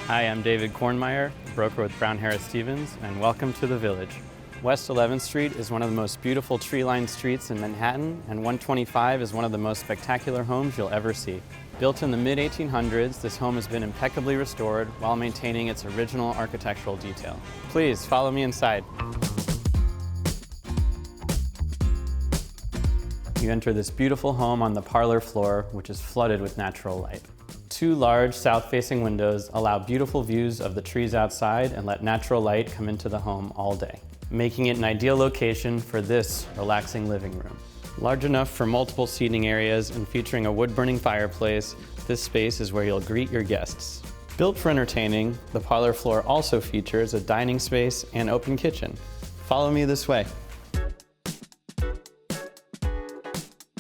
Hi, I'm David Kornmeier, broker with Brown Harris Stevens, and welcome to the Village. West 11th Street is one of the most beautiful tree-lined streets in Manhattan, and 125 is one of the most spectacular homes you'll ever see. Built in the mid-1800s, this home has been impeccably restored while maintaining its original architectural detail. Please follow me inside. You enter this beautiful home on the parlor floor, which is flooded with natural light. Two large south-facing windows allow beautiful views of the trees outside and let natural light come into the home all day, making it an ideal location for this relaxing living room. Large enough for multiple seating areas and featuring a wood-burning fireplace, this space is where you'll greet your guests. Built for entertaining, the parlor floor also features a dining space and open kitchen. Follow me this way.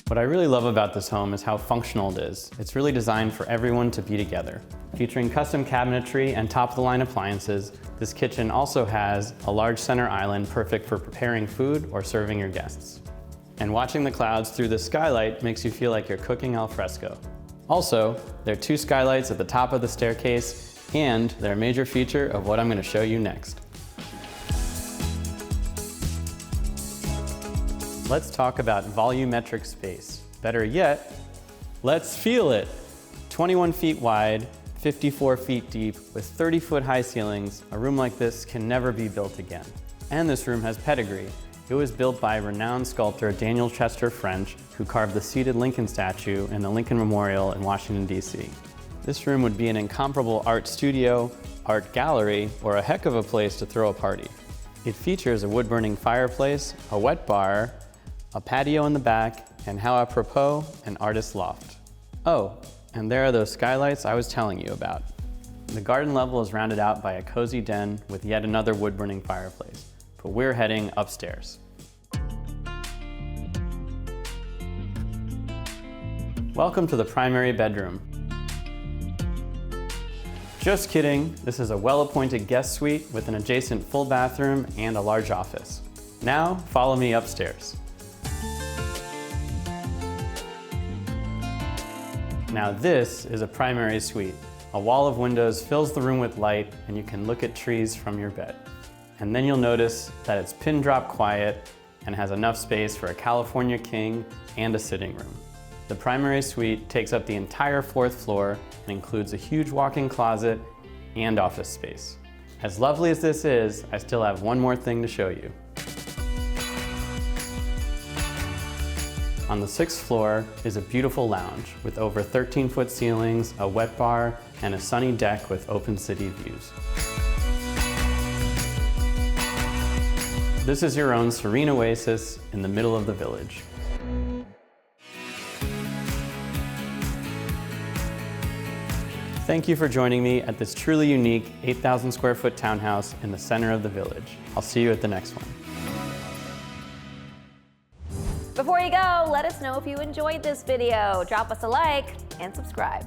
What I really love about this home is how functional it is. It's really designed for everyone to be together. Featuring custom cabinetry and top-of-the-line appliances, this kitchen also has a large center island perfect for preparing food or serving your guests. And watching the clouds through the skylight makes you feel like you're cooking al fresco. Also, there are two skylights at the top of the staircase, and they're a major feature of what I'm going to show you next. Let's talk about volumetric space. Better yet, let's feel it. 21 feet wide, 54 feet deep, with 30-foot high ceilings, a room like this can never be built again. And this room has pedigree. It was built by renowned sculptor Daniel Chester French, who carved the seated Lincoln statue in the Lincoln Memorial in Washington, D.C. This room would be an incomparable art studio, art gallery, or a heck of a place to throw a party. It features a wood-burning fireplace, a wet bar, a patio in the back, and how apropos, an artist's loft. Oh, and there are those skylights I was telling you about. The garden level is rounded out by a cozy den with yet another wood-burning fireplace, but we're heading upstairs. Welcome to the primary bedroom. Just kidding, this is a well-appointed guest suite with an adjacent full bathroom and a large office. Now, follow me upstairs. Now this is a primary suite. A wall of windows fills the room with light and you can look at trees from your bed. And then you'll notice that it's pin drop quiet and has enough space for a California king and a sitting room. The primary suite takes up the entire 4th floor and includes a huge walk-in closet and office space. As lovely as this is, I still have one more thing to show you. On the 6th floor is a beautiful lounge with over 13-foot ceilings, a wet bar, and a sunny deck with open city views. This is your own serene oasis in the middle of the village. Thank you for joining me at this truly unique 8,000 square foot townhouse in the center of the village. I'll see you at the next one. Before you go, let us know if you enjoyed this video. Drop us a like and subscribe.